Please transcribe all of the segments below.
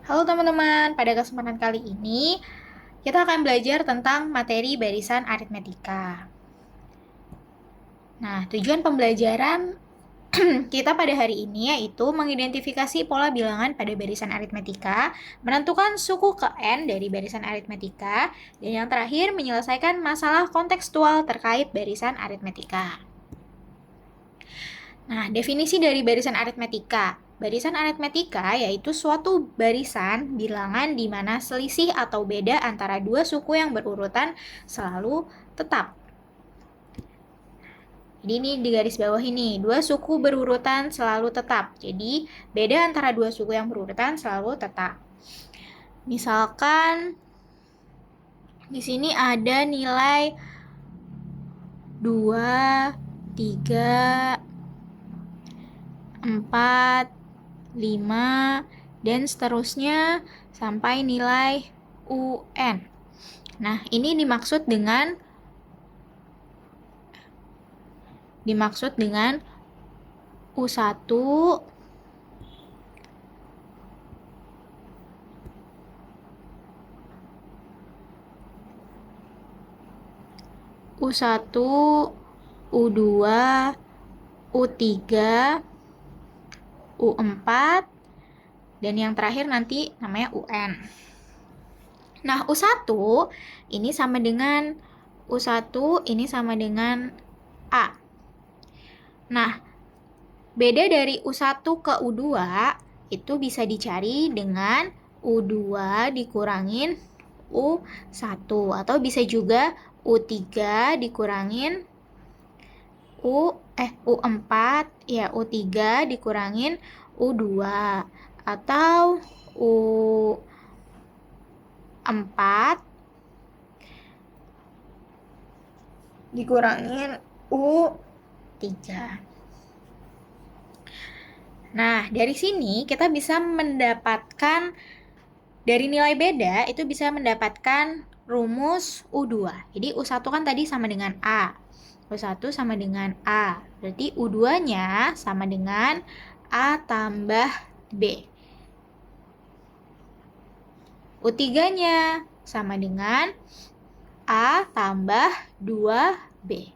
Halo teman-teman, pada kesempatan kali ini kita akan belajar tentang materi barisan aritmetika. Nah, tujuan pembelajaran kita pada hari ini yaitu mengidentifikasi pola bilangan pada barisan aritmetika, menentukan suku ke N dari barisan aritmetika, dan yang terakhir menyelesaikan masalah kontekstual terkait barisan aritmetika. Nah, definisi dari barisan aritmetika. Barisan aritmetika yaitu suatu barisan bilangan di mana selisih atau beda antara dua suku yang berurutan selalu tetap. Jadi ini di garis bawah ini, dua suku berurutan selalu tetap. Jadi beda antara dua suku yang berurutan selalu tetap. Misalkan di sini ada nilai 2, 3, 4, 5, dan seterusnya sampai nilai UN. Nah, ini dimaksud dengan U1, U1, U2, U3, U4, dan yang terakhir nanti namanya UN. Nah, U1 ini sama dengan U1 ini sama dengan A. Nah, beda dari U1 ke U2 itu bisa dicari dengan U2 dikurangin U1 atau bisa juga U3 dikurangin U4 ya U3 dikurangin U2 atau U4 dikurangin U3. Nah, dari sini kita bisa mendapatkan dari nilai beda itu bisa mendapatkan rumus U2. Jadi U1 kan tadi sama dengan A. U1 sama dengan A. Berarti U2-nya sama dengan A tambah B. U3-nya sama dengan A tambah 2B.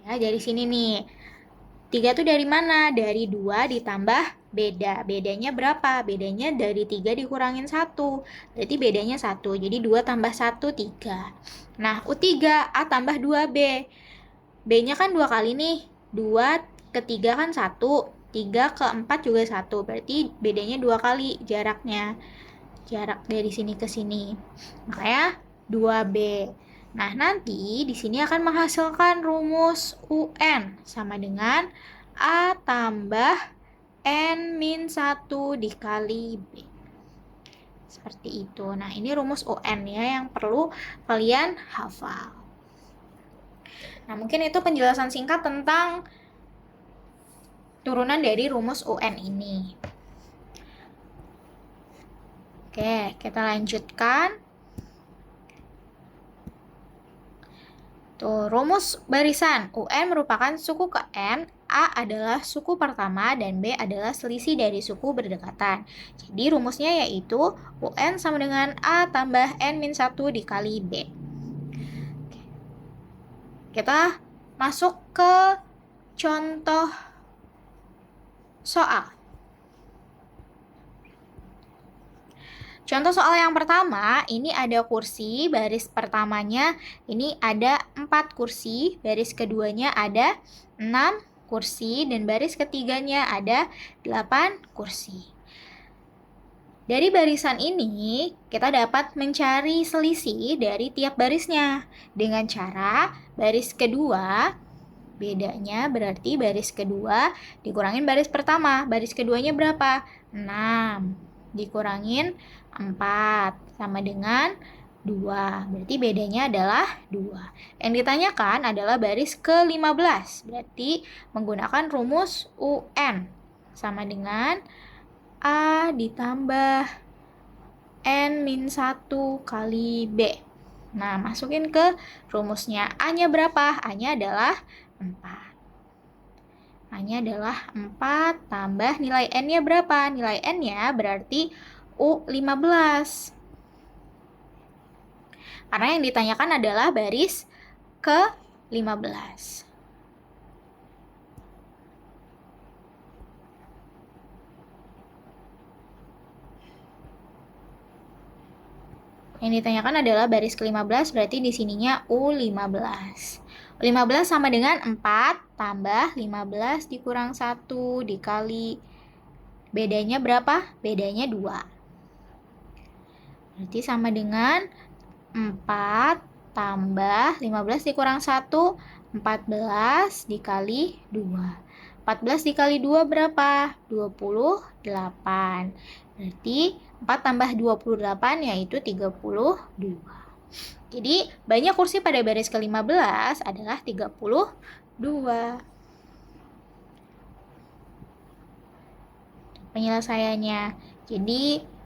Ya, dari sini nih. 3 itu dari mana? Dari 2 ditambah beda. Bedanya berapa? Bedanya dari 3 dikurangin 1. Berarti bedanya 1. Jadi 2 tambah 1, 3. Nah, U3, A tambah 2B. B-nya kan 2 kali nih. 2 ke 3 kan 1. 3 ke 4 juga 1. Berarti bedanya 2 kali jaraknya. Jarak dari sini ke sini. Makanya 2B. Nah, nanti di sini akan menghasilkan rumus UN sama dengan A tambah N min 1 dikali B. Seperti itu. Nah, ini rumus UN ya yang perlu kalian hafal. Nah, mungkin itu penjelasan singkat tentang turunan dari rumus UN ini. Oke, kita lanjutkan. Tuh, rumus barisan. UN merupakan suku ke N, A adalah suku pertama, dan B adalah selisih dari suku berdekatan. Jadi rumusnya yaitu UN sama dengan A tambah N min 1 dikali B. Kita masuk ke contoh soal. Contoh soal yang pertama, ini ada kursi, baris pertamanya ini ada 4 kursi, baris keduanya ada 6 kursi, dan baris ketiganya ada 8 kursi. Dari barisan ini, kita dapat mencari selisih dari tiap barisnya. Dengan cara baris kedua, bedanya berarti baris kedua dikurangin baris pertama. Baris keduanya berapa? 6 dikurangin 4 sama dengan 2. Berarti bedanya adalah 2. Yang ditanyakan adalah baris ke-15. Berarti menggunakan rumus UN sama dengan A ditambah N min 1 kali B. Nah, masukin ke rumusnya. A-nya berapa? A-nya adalah 4. A-nya adalah 4 tambah nilai N-nya berapa? Nilai N-nya berarti U15. Karena yang ditanyakan adalah baris ke-15. Yang ditanyakan adalah baris ke-15, berarti di sininya U15. U15 sama dengan 4 tambah 15 dikurang 1 dikali. Bedanya berapa? Bedanya 2. Berarti sama dengan 4 tambah 15 dikurang 1, 14 dikali 2. 14 dikali 2 berapa? 28. Berarti 4 tambah 28 yaitu 32. Jadi banyak kursi pada baris ke-15 adalah 32. Penyelesaiannya. Jadi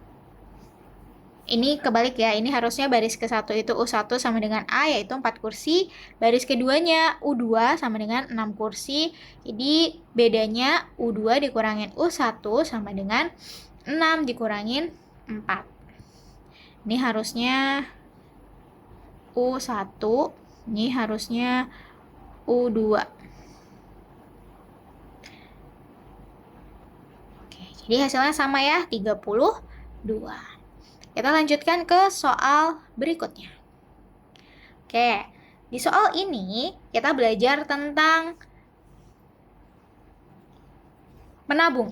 ini kebalik ya, ini harusnya baris ke-1 itu U1 sama dengan A, yaitu 4 kursi. Baris keduanya U2 sama dengan 6 kursi. Jadi bedanya U2 dikurangin U1 sama dengan 6 dikurangin 4. Ini harusnya U1, ini harusnya U2. Oke, jadi hasilnya sama ya, 32. Kita lanjutkan ke soal berikutnya. Oke, di soal ini kita belajar tentang menabung.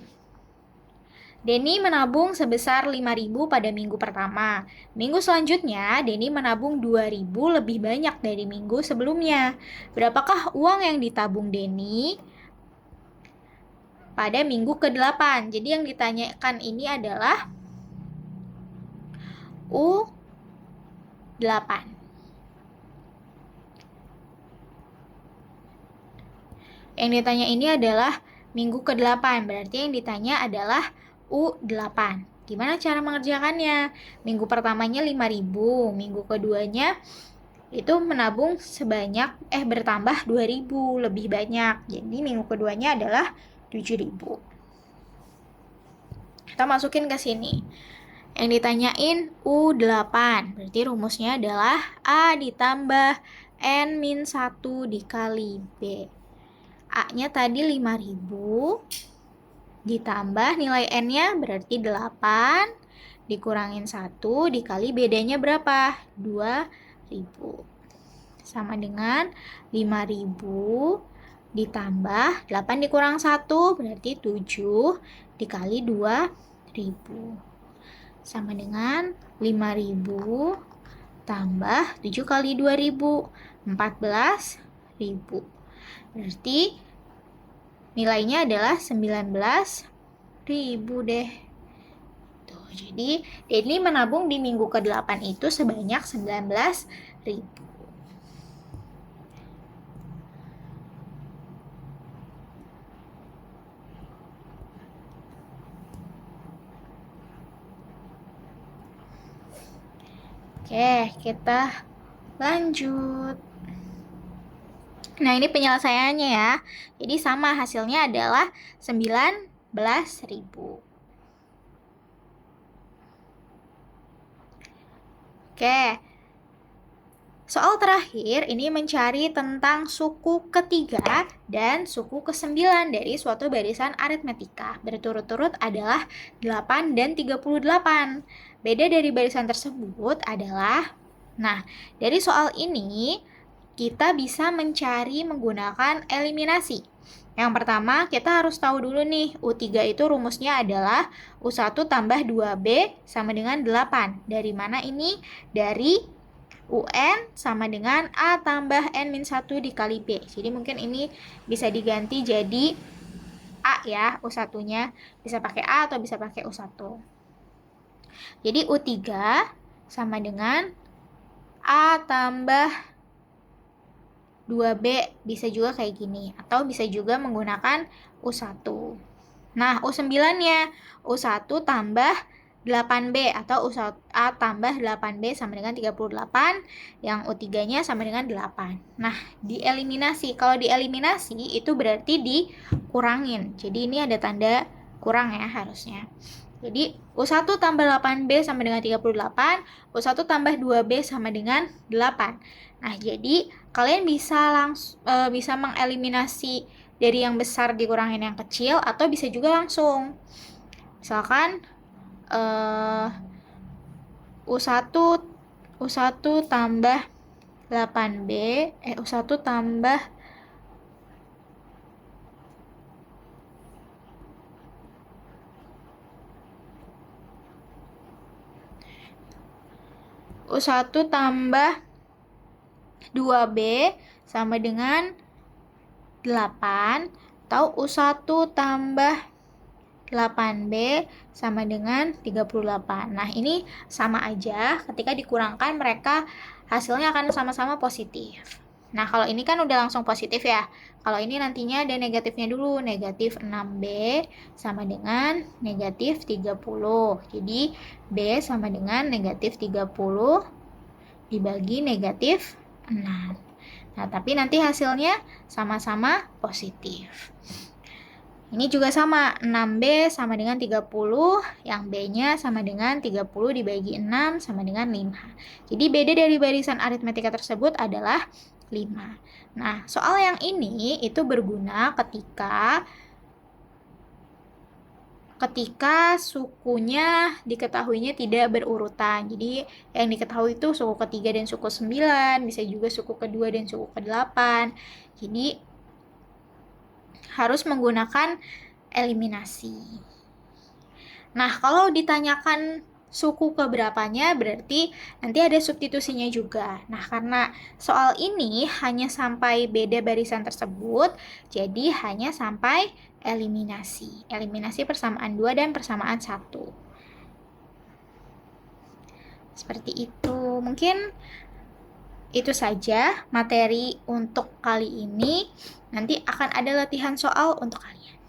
Denny menabung sebesar 5.000 pada minggu pertama. Minggu selanjutnya, Denny menabung 2.000 lebih banyak dari minggu sebelumnya. Berapakah uang yang ditabung Denny pada minggu ke-8? Jadi yang ditanyakan ini adalah U8. Yang ditanya ini adalah minggu ke-8, berarti yang ditanya adalah U8. Gimana cara mengerjakannya? Minggu pertamanya 5.000, minggu keduanya itu menabung sebanyak bertambah 2.000 lebih banyak. Jadi minggu keduanya adalah 7.000. Kita masukin ke sini. Yang ditanyain U8, berarti rumusnya adalah A ditambah N-1 dikali B. A-nya tadi 5.000, ditambah nilai N-nya berarti 8, dikurangin 1, dikali bedanya berapa? 2.000. Sama dengan 5.000 ditambah 8 dikurang 1, berarti 7, dikali 2.000. Sama dengan 5.000 tambah 7 kali 2.000, 14.000. Berarti nilainya adalah 19.000 deh. Tuh, jadi Denny menabung di minggu ke-8 itu sebanyak 19.000. Oke, kita lanjut. Nah, ini penyelesaiannya ya. Jadi sama, hasilnya adalah 19.000. Oke. Soal terakhir ini mencari tentang suku ketiga dan suku ke-9 dari suatu barisan aritmetika. Berturut-turut adalah 8 dan 38. Beda dari barisan tersebut adalah, nah, dari soal ini kita bisa mencari menggunakan eliminasi. Yang pertama, kita harus tahu dulu nih, U3 itu rumusnya adalah U1 tambah 2B sama dengan 8. Dari mana ini? Dari UN sama dengan A tambah N-1 dikali B. Jadi mungkin ini bisa diganti jadi A ya, U1-nya. Bisa pakai A atau bisa pakai U1. Jadi U3 sama dengan A tambah 2B, bisa juga kayak gini. Atau bisa juga menggunakan U1. Nah, U9-nya U1 tambah 8B atau A tambah 8B sama dengan 38, yang U3-nya sama dengan 8. Nah, dieliminasi. Kalau dieliminasi itu berarti dikurangin. Jadi ini ada tanda kurang ya harusnya. Jadi, U1 tambah 8B sama dengan 38, U1 tambah 2B sama dengan 8. Nah, jadi kalian bisa mengeliminasi dari yang besar dikurangin yang kecil, atau bisa juga langsung. Misalkan, U1 tambah 8B, U1 tambah U1 tambah 2B sama dengan 8, atau U1 tambah 8B sama dengan 38. Nah, ini sama aja, ketika dikurangkan mereka hasilnya akan sama-sama positif. Nah, kalau ini kan udah langsung positif ya. Kalau ini nantinya ada negatifnya dulu, negatif 6B sama dengan negatif 30. Jadi, B sama dengan negatif 30 dibagi negatif 6. Nah, tapi nanti hasilnya sama-sama positif. Ini juga sama, 6B sama dengan 30, yang B-nya sama dengan 30 dibagi 6 sama dengan 5. Jadi beda dari barisan aritmetika tersebut adalah 5. Nah, soal yang ini itu berguna ketika sukunya diketahuinya tidak berurutan. Jadi yang diketahui itu suku ketiga dan suku 9, bisa juga suku kedua dan suku ke-8. Jadi harus menggunakan eliminasi. Nah, kalau ditanyakan suku keberapanya, berarti nanti ada substitusinya juga. Nah, karena soal ini hanya sampai beda barisan tersebut, jadi hanya sampai eliminasi. Eliminasi persamaan 2 dan persamaan 1. Seperti itu. Mungkin itu saja materi untuk kali ini. Nanti akan ada latihan soal untuk kalian.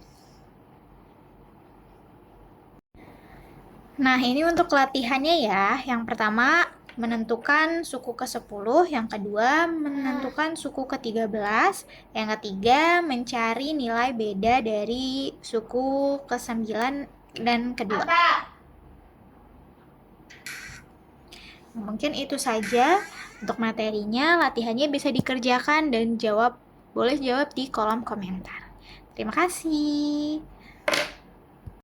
Nah, ini untuk latihannya ya. Yang pertama, menentukan suku ke-10. Yang kedua, menentukan suku ke-13. Yang ketiga, mencari nilai beda dari suku ke-9 dan kedua. Mungkin itu saja untuk materinya. Latihannya bisa dikerjakan dan boleh jawab di kolom komentar. Terima kasih.